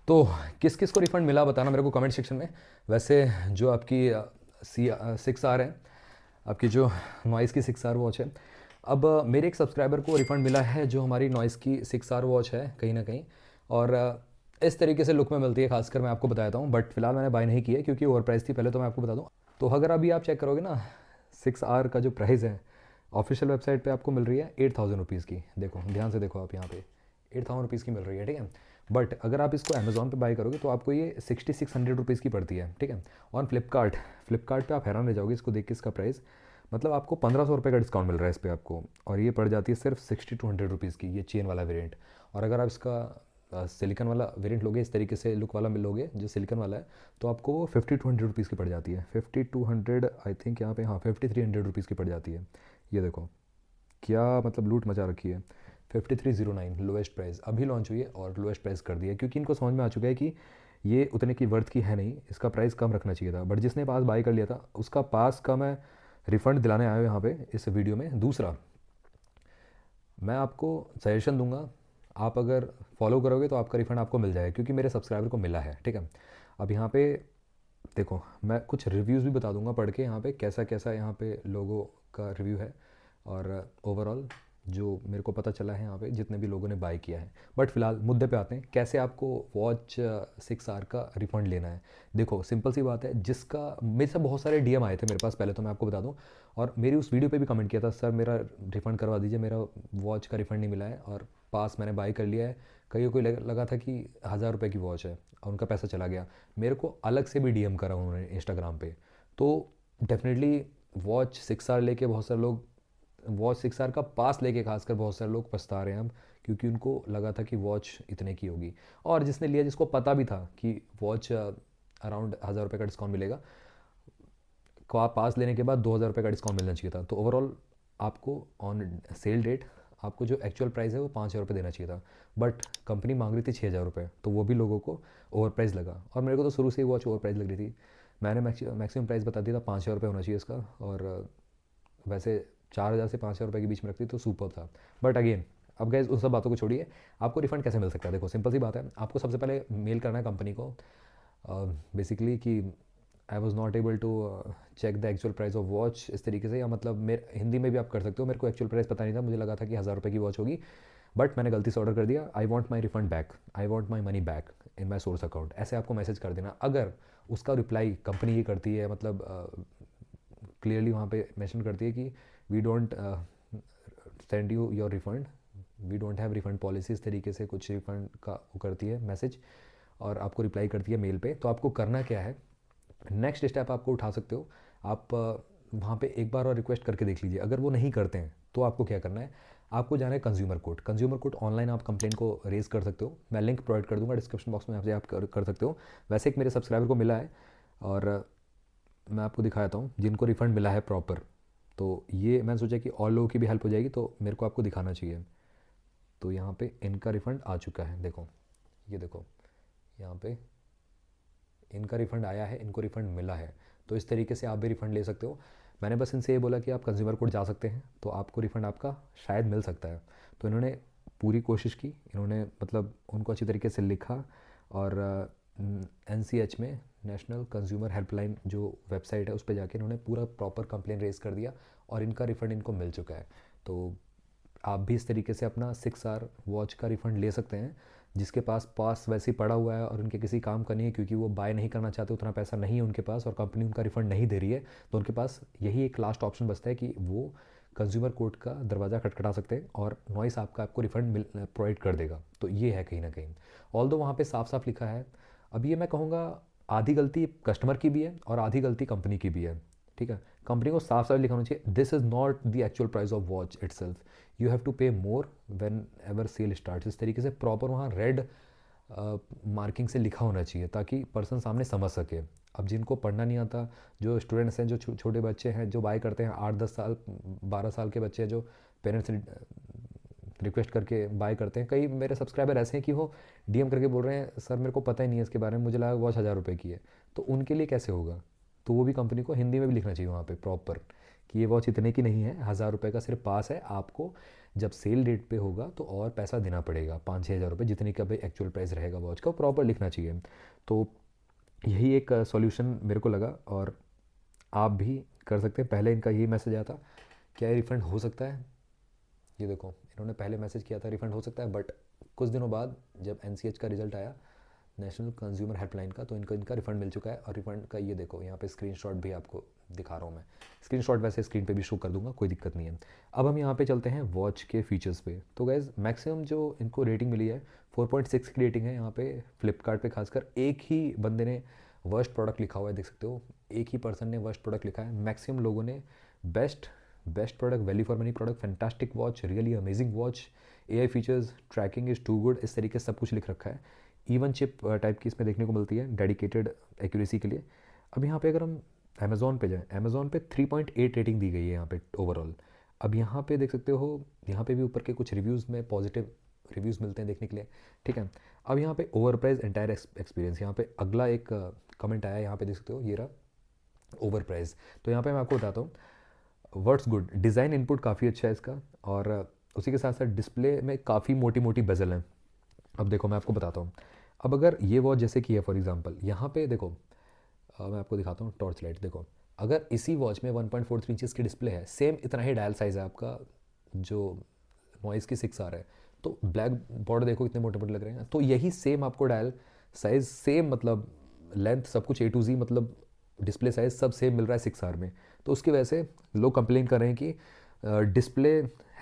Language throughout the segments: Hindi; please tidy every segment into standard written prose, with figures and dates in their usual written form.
तो किस किस को रिफ़ंड मिला बताना मेरे को कमेंट सेक्शन में। वैसे जो आपकी सी 6R है, आपकी जो नॉइस की 6R वॉच है, अब मेरे एक सब्सक्राइबर को रिफ़ंड मिला है जो हमारी नॉइस की 6R वॉच है कहीं ना कहीं। और इस तरीके से लुक में मिलती है, खासकर मैं आपको बताता हूँ, बट फिलहाल मैंने बाय नहीं की है क्योंकि ओवर प्राइस थी। पहले तो मैं आपको बता दूँ, तो अगर अभी आप चेक करोगे ना 6R का जो प्राइस है ऑफिशियल वेबसाइट पे आपको मिल रही है 8,000 रुपीज़ की। देखो ध्यान से देखो आप यहाँ पे 8,000 रुपीज़ की मिल रही है, ठीक है। बट अगर आप इसको अमेज़ॉन पे बाय करोगे तो आपको ये 6,600 रुपीज़ की पड़ती है, ठीक है। और फ्लिपकार्ट पे आप हैरान रह जाओगे इसको देख के, इसका प्राइस मतलब आपको 1,500 रुपये का डिस्काउंट मिल रहा है इस पर आपको, और ये पड़ जाती है सिर्फ 6,200 रुपीज़ की, ये चेन वाला वेरिएंट। और अगर आप इसका सिलिकन वाला वेरिएंट लोगे, इस तरीके से लुक वाला मिलोगे जो सिलिकन वाला है, तो आपको वो 5,200 रुपीज़ की पड़ जाती है। 5,200 आई थिंक यहाँ पे, हाँ 5,300 रुपीज़ की पड़ जाती है। ये देखो क्या मतलब लूट मचा रखी है। 5309 लोएस्ट प्राइस अभी लॉन्च हुई है और लोएस्ट प्राइस कर दिया है क्योंकि इनको समझ में आ चुका है कि ये उतने की वर्थ की है नहीं, इसका प्राइस कम रखना चाहिए था। बट जिसने पास बाय कर लिया था उसका पास का मैं रिफ़ंड दिलाने आया हूँ यहाँ पे इस वीडियो में। दूसरा, मैं आपको सजेशन दूंगा, आप अगर फॉलो करोगे तो आपका रिफ़ंड आपको मिल जाएगा क्योंकि मेरे सब्सक्राइबर को मिला है, ठीक है। अब यहाँ पे देखो मैं कुछ रिव्यूज़ भी बता दूंगा पढ़ के यहाँ पे, कैसा कैसा यहाँ पे लोगों का रिव्यू है और ओवरऑल जो मेरे को पता चला है यहाँ पे जितने भी लोगों ने बाय किया है। बट फिलहाल मुद्दे पे आते हैं, कैसे आपको वॉच 6R का रिफ़ंड लेना है। देखो सिंपल सी बात है, जिसका मेरे से बहुत सारे डीएम आए थे मेरे पास, पहले तो मैं आपको बता दूं, और मेरी उस वीडियो पे भी कमेंट किया था, सर मेरा रिफ़ंड करवा दीजिए, मेरा वॉच का रिफ़ंड नहीं मिला है और पास मैंने बाय कर लिया है। कईयों को लगा था कि 1,000 रुपये की वॉच है और उनका पैसा चला गया। मेरे को अलग से भी डीएम करा उन्होंने इंस्टाग्राम पे। तो डेफिनेटली वॉच 6R लेके बहुत सारे लोग, वॉच 6R का पास लेके खासकर बहुत सारे लोग पछता रहे हैं अब, क्योंकि उनको लगा था कि वॉच इतने की होगी। और जिसने लिया, जिसको पता भी था कि वॉच अराउंड 1,000 रुपये का डिस्काउंट मिलेगा, को पास लेने के बाद 2,000 रुपये का डिस्काउंट मिलना चाहिए था। तो ओवरऑल आपको ऑन सेल डेट आपको जो एक्चुअल प्राइस है वो 5,000 रुपये देना चाहिए था। बट कंपनी मांग रही थी 6,000 रुपये, तो वो भी लोगों को ओवर प्राइस लगा। और मेरे को तो शुरू से ही वॉच ओवर प्राइस लग रही थी। मैंने मैक्सिमम प्राइस बता दिया था 5,000 रुपये होना चाहिए इसका, और वैसे 4,000 से 5,000 रुपये के बीच में रखती तो सुपर था। बट अगेन, अब गैस उन सब बातों को छोड़िए, आपको रिफंड कैसे मिल सकता है। देखो सिंपल सी बात है, आपको सबसे पहले मेल करना है कंपनी को बेसिकली कि I was not able to check the actual price of watch, इस तरीके से। या मतलब मेरे हिंदी में भी आप कर सकते हो, मेरे को एक्चुअल प्राइस पता नहीं था, मुझे लगा था कि 1,000 रुपये की वॉच होगी, बट मैंने गलती से ऑर्डर कर दिया। I want my refund back, I want my money back in my source account, ऐसे आपको मैसेज कर देना। अगर उसका रिप्लाई कंपनी ये करती है, मतलब क्लियरली वहाँ पे मेंशन करती है कि we don't send you your refund, we don't have refund policy, इस तरीके से कुछ रिफंड का वो करती है मैसेज, और आपको रिप्लाई करती है मेल पे, तो आपको करना क्या है, नेक्स्ट स्टेप आपको उठा सकते हो। आप वहाँ पे एक बार और रिक्वेस्ट करके देख लीजिए। अगर वो नहीं करते हैं तो आपको क्या करना है, आपको जाना है कंज्यूमर कोर्ट ऑनलाइन आप कंप्लेन को रेज़ कर सकते हो। मैं लिंक प्रोवाइड कर दूंगा डिस्क्रिप्शन बॉक्स में, आपसे आप कर सकते हो। वैसे एक मेरे सब्सक्राइबर को मिला है, और मैं आपको दिखाता हूँ जिनको रिफ़ंड मिला है प्रॉपर। तो ये मैंने सोचा कि और लोगों की भी हेल्प हो जाएगी, तो मेरे को आपको दिखाना चाहिए। तो यहाँ पे इनका रिफ़ंड आ चुका है, देखो ये देखो यहाँ पे इनका रिफ़ंड आया है, इनको रिफ़ंड मिला है। तो इस तरीके से आप भी रिफ़ंड ले सकते हो। मैंने बस इनसे ये बोला कि आप कंज्यूमर कोर्ट जा सकते हैं तो आपको रिफ़ंड आपका शायद मिल सकता है। तो इन्होंने पूरी कोशिश की, इन्होंने मतलब उनको अच्छी तरीके से लिखा, और NCH में नेशनल कंज्यूमर हेल्पलाइन जो वेबसाइट है उस पर जाके इन्होंने पूरा प्रॉपर कंप्लेन रेज़ कर दिया, और इनका रिफ़ंड इनको मिल चुका है। तो आप भी इस तरीके से अपना 6R वॉच का रिफ़ंड ले सकते हैं। जिसके पास वैसे ही पड़ा हुआ है और उनके किसी काम का नहीं है, क्योंकि वो बाय नहीं करना चाहते, उतना पैसा नहीं है उनके पास और कंपनी उनका रिफ़ंड नहीं दे रही है, तो उनके पास यही एक लास्ट ऑप्शन बचता है कि वो कंज्यूमर कोर्ट का दरवाज़ा खटखटा सकते हैं और नॉइस आपको रिफ़ंड प्रोवाइड कर देगा। तो ये है कहीं ना कहीं, ऑल्दो वहाँ पे साफ साफ लिखा है। अब ये मैं कहूँगा आधी गलती कस्टमर की भी है और आधी गलती कंपनी की भी है, ठीक है। कंपनी को साफ साफ लिखा होना चाहिए, this is not the actual price of watch itself, you have to pay more whenever sale start. इस तरीके से प्रॉपर वहाँ रेड मार्किंग से लिखा होना चाहिए ताकि पर्सन सामने समझ सके। अब जिनको पढ़ना नहीं आता, जो स्टूडेंट्स हैं, जो छोटे बच्चे हैं जो बाय करते हैं, 8-10 साल 12 साल के बच्चे हैं जो पेरेंट्स से रिक्वेस्ट करके बाय करते हैं। कई मेरे सब्सक्राइबर ऐसे हैं कि वो डीएम करके बोल रहे हैं, सर मेरे को पता ही नहीं है इसके बारे में, मुझे लगा वॉच 1,000 रुपये की है। तो उनके लिए कैसे होगा, तो वो भी कंपनी को हिंदी में भी लिखना चाहिए वहाँ पे प्रॉपर कि ये वॉच इतने की नहीं है, 1000 रुपये का सिर्फ पास है, आपको जब सेल डेट पे होगा तो और पैसा देना पड़ेगा, 5-6 हज़ार रुपये जितने का भाई एक्चुअल प्राइस रहेगा वॉच का, प्रॉपर लिखना चाहिए। तो यही एक सॉल्यूशन मेरे को लगा और आप भी कर सकते हैं। पहले इनका यही मैसेज आया था, क्या ये रिफ़ंड हो सकता है? ये देखो, इन्होंने पहले मैसेज किया था रिफ़ंड हो सकता है, बट कुछ दिनों बाद जब NCH का रिजल्ट आया, नेशनल कंज्यूमर हेल्पलाइन का, तो इनका रिफ़ंड मिल चुका है। और रिफ़ंड का ये देखो, यहाँ पे स्क्रीनशॉट भी आपको दिखा रहा हूँ मैं। स्क्रीनशॉट वैसे स्क्रीन पे भी शो कर दूंगा, कोई दिक्कत नहीं है। अब हम यहाँ पे चलते हैं वॉच के फीचर्स पे। तो गैस मैक्सिमम जो इनको रेटिंग मिली है 4.6 की रेटिंग है यहाँ पे फ्लिपकार्ट पे। खासकर एक ही बंदे ने वर्स्ट प्रोडक्ट लिखा हुआ है, देख सकते हो, एक ही पर्सन ने वर्स्ट प्रोडक्ट लिखा है। मैक्सिमम लोगों ने best product, value for money product, fantastic watch, really amazing watch, AI features, tracking is too good, इस तरीके से सब कुछ लिख रखा है। इवन चिप टाइप की इसमें देखने को मिलती है डेडिकेटेड एक्यूरेसी के लिए। अब यहाँ पे अगर हम अमेज़ॉन पे जाएँ, अमेज़ॉन पे 3.8 रेटिंग दी गई है यहाँ पे ओवरऑल। अब यहाँ पे देख सकते हो, यहाँ पे भी ऊपर के कुछ रिव्यूज़ में पॉजिटिव रिव्यूज़ मिलते हैं देखने के लिए, ठीक है। अब यहाँ पे ओवर प्राइस एंटायर एक्सपीरियंस, यहाँ पे अगला एक कमेंट आया, यहाँ पे देख सकते हो, ये रहा ओवर प्राइस। तो यहाँ पे मैं आपको बताता हूँ, वर्ड्स गुड, डिज़ाइन इनपुट काफ़ी अच्छा है इसका, और उसी के साथ साथ डिस्प्ले में काफ़ी मोटी मोटी बेजल हैं। अब देखो मैं आपको बताता हूँ, अब अगर ये वॉच जैसे कि है फॉर एग्जांपल, यहाँ पे देखो, मैं आपको दिखाता हूँ टॉर्च लाइट, देखो अगर इसी वॉच में 1.43 इंचेस की डिस्प्ले है, सेम इतना ही डायल साइज़ है आपका जो नॉइज़ की 6R है, तो ब्लैक बॉर्डर देखो कितने मोटे मोटे लग रहे हैं, तो यही सेम आपको डायल साइज़, सेम मतलब लेंथ, सब कुछ A to Z, मतलब डिस्प्ले साइज़ सब सेम मिल रहा है 6R में। तो उसकी वजह से लोग कंप्लेन कर रहे हैं कि display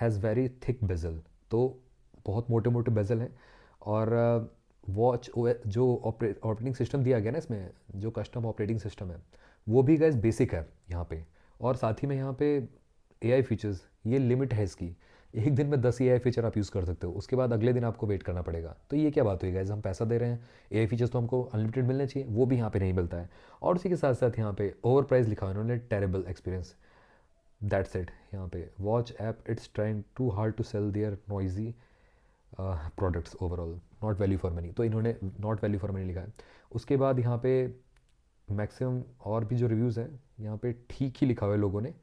has very thick bezel, तो बहुत मोटे मोटे बेजल हैं। और वॉच जो ऑपरेटिंग सिस्टम दिया गया ना इसमें, जो कस्टम ऑपरेटिंग सिस्टम है, वो भी गैस बेसिक है यहाँ पे। और साथ ही में यहाँ पे AI फीचर्स, ये लिमिट है इसकी, एक दिन में 10 AI फीचर आप यूज़ कर सकते हो, उसके बाद अगले दिन आपको वेट करना पड़ेगा। तो ये क्या बात हुई गैस, हम पैसा दे रहे हैं, AI फीचर्स तो हमको अनलिमिटेड मिलने चाहिए, वो भी यहाँ पे नहीं मिलता है। और उसी के साथ साथ यहाँ पे ओवर प्राइस लिखा है उन्होंने, टेरेबल एक्सपीरियंस, दैट्स इट। यहाँ पे watch app it's trying too hard to sell their noisy products overall, not value for money, तो इन्होंने नॉट वैल्यू फॉर मनी लिखा है। उसके बाद यहाँ पे मैक्सिमम और भी जो रिव्यूज़ हैं यहाँ पे ठीक ही लिखा हुआ है लोगों ने,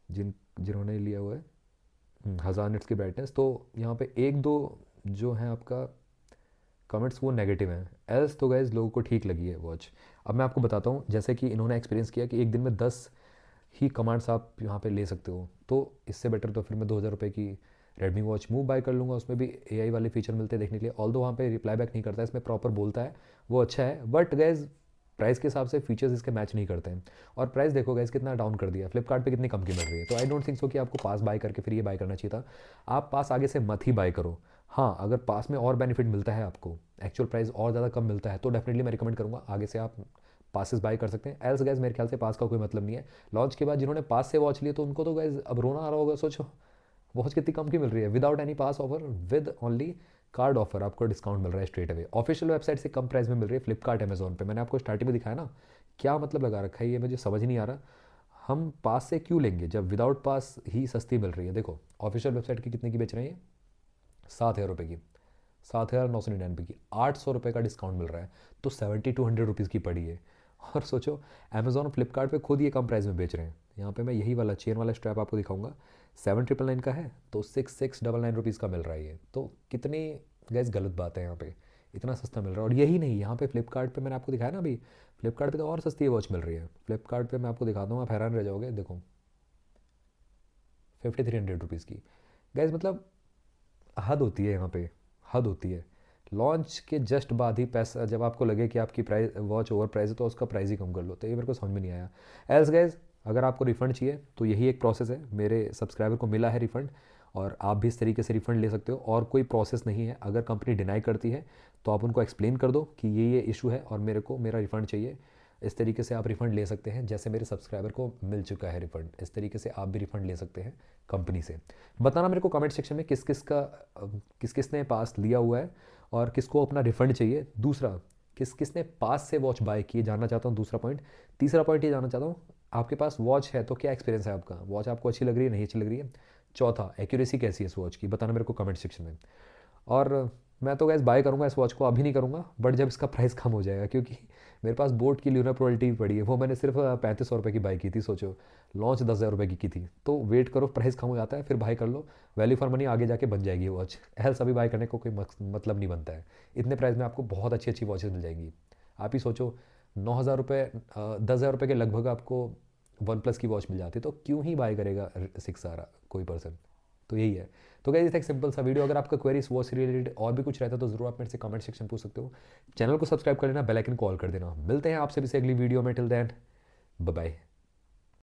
जिन्होंने लिया हुआ है 1000 निट्स की ब्राइटनेस। तो यहाँ पे एक दो जो हैं आपका कमेंट्स वो नेगेटिव हैं, एल्स तो गाइज लोगों को ठीक लगी है वॉच। अब मैं आपको बताता हूँ, जैसे कि इन्होंने एक्सपीरियंस किया कि एक दिन में 10 ही कमांड्स आप यहाँ पे ले सकते हो, तो इससे बेटर तो फिर मैं 2000 रुपये की रेडमी वॉच मूव बाय कर लूँगा, उसमें भी AI वाले फीचर मिलते हैं देखने के लिए। ऑल दो वहाँ पे रिप्लाई बैक नहीं करता है, इसमें प्रॉपर बोलता है, वो अच्छा है, बट गैस प्राइस के हिसाब से फीचर्स इसके मैच नहीं करते हैं। और प्राइस देखो गैस कितना डाउन कर दिया, फ्लिपकार्ट पे कितनी कम की मिल रही है। तो आई डोंट थिंक सो कि आपको पास बाय करके फिर ये बाय करना चाहिए था, आप पास आगे से मत ही बाय करो। हाँ, अगर पास में और बेनिफिट मिलता है आपको, एक्चुअल प्राइस और ज़्यादा कम मिलता है, तो डेफिनेटली मैं रिकमेंड करूँगा आगे से आप पासेस बाय कर सकते हैं। एल्स गैस मेरे ख्याल से पास का कोई मतलब नहीं है। लॉन्च के बाद जिन्होंने पास से वॉच लिए, तो उनको तो गैस अब रोना आ रहा होगा, सोचो वॉच कितनी कम की मिल रही है, without any pass offer, with only card offer आपको डिस्काउंट मिल रहा है स्ट्रेट अवे, ऑफिशियल वेबसाइट से कम प्राइस में मिल रही है फ्लिपकार्ट अमेजोन पे। मैंने आपको स्टार्टिंग में दिखाया ना, क्या मतलब लगा रखा है ये मुझे समझ नहीं आ रहा। हम पास से क्यों लेंगे जब विदाउट पास ही सस्ती मिल रही है। देखो ऑफिशियल वेबसाइट की कितने की बेच रहे हैं, 7,000 रुपये की, 7,999 की, 800 रुपये का डिस्काउंट मिल रहा है, तो 7,200 रुपीज़ की पड़ी है। और सोचो अमेजोन फ्लिपकार्ट पे खुद ये कम प्राइस में बेच रहे हैं। यहाँ पे मैं यही वाला चेन वाला स्ट्रैप आपको दिखाऊंगा, 7,999 का है, तो 6,699 रुपीज़ का मिल रहा है ये। तो कितनी गैस गलत बात है, यहाँ पे इतना सस्ता मिल रहा है। और यही नहीं, यहाँ पे फ्लिपकार्ट पे मैंने आपको दिखाया ना अभी, फ्लिपकार्ट पे तो और सस्ती वॉच मिल रही है। फ्लिपकार्ट पे मैं आपको दिखाता हूँ, आप हैरान रह जाओगे, देखो 5,300 रुपीज़ की। गैस मतलब हद होती है यहाँ पे, हद होती है। लॉन्च के जस्ट बाद ही पैसा, जब आपको लगे कि आपकी प्राइस वॉच ओवर प्राइस है, तो उसका प्राइस ही कम कर लो। तो ये मेरे को समझ में नहीं आया। एल्स गाइज अगर आपको रिफ़ंड चाहिए तो यही एक प्रोसेस है, मेरे सब्सक्राइबर को मिला है रिफ़ंड, और आप भी इस तरीके से रिफ़ंड ले सकते हो। और कोई प्रोसेस नहीं है, अगर कंपनी डिनाई करती है तो आप उनको एक्सप्लेन कर दो कि ये इशू है और मेरे को मेरा रिफ़ंड चाहिए। इस तरीके से आप रिफ़ंड ले सकते हैं, जैसे मेरे सब्सक्राइबर को मिल चुका है रिफ़ंड, इस तरीके से आप भी रिफ़ंड ले सकते हैं कंपनी से। बताना मेरे को कमेंट सेक्शन में किस किस ने पास लिया हुआ है और किसको अपना रिफ़ंड चाहिए। दूसरा, किसने पास से वॉच बाय की, जानना चाहता हूँ दूसरा पॉइंट। तीसरा पॉइंट ये जानना चाहता हूँ, आपके पास वॉच है तो क्या एक्सपीरियंस है आपका, वॉच आपको अच्छी लग रही है, नहीं अच्छी लग रही है। चौथा, एक्यूरेसी कैसी है इस वॉच की, बताना मेरे को कमेंट सेक्शन में। और मैं तो गैस बाय करूँगा इस वॉच को, अभी नहीं करूँगा, बट जब इसका प्राइस कम हो जाएगा, क्योंकि मेरे पास बोट की ल्यूना प्रो एलटी पड़ी है, वो मैंने सिर्फ 3500 रुपये की बाई की थी, सोचो लॉन्च 10,000 रुपये की थी। तो वेट करो, प्राइस कम हो जाता है फिर बाय कर लो, वैल्यू फॉर मनी आगे जाके बन जाएगी वॉच। एल्स अभी बाय करने को कोई मतलब नहीं बनता है। इतने प्राइस में आपको बहुत अच्छी अच्छी वॉचेस मिल जाएंगी। आप ही सोचो 9,000 रुपये, 10,000 रुपये के लगभग आपको वन प्लस की वॉच मिल जाती है, तो क्यों ही बाय करेगा 6R कोई पर्सन। तो यही है। तो गाइस, एक सिंपल सा वीडियो। अगर आपका क्वेरी वॉच से रिलेटेड और भी कुछ रहता है तो ज़रूर आप मेरे से कमेंट सेक्शन पूछ सकते हो। चैनल को सब्सक्राइब कर लेना, बेल आइकन कॉल कर देना। मिलते हैं आपसे भी अगली वीडियो में। Till then bye bye.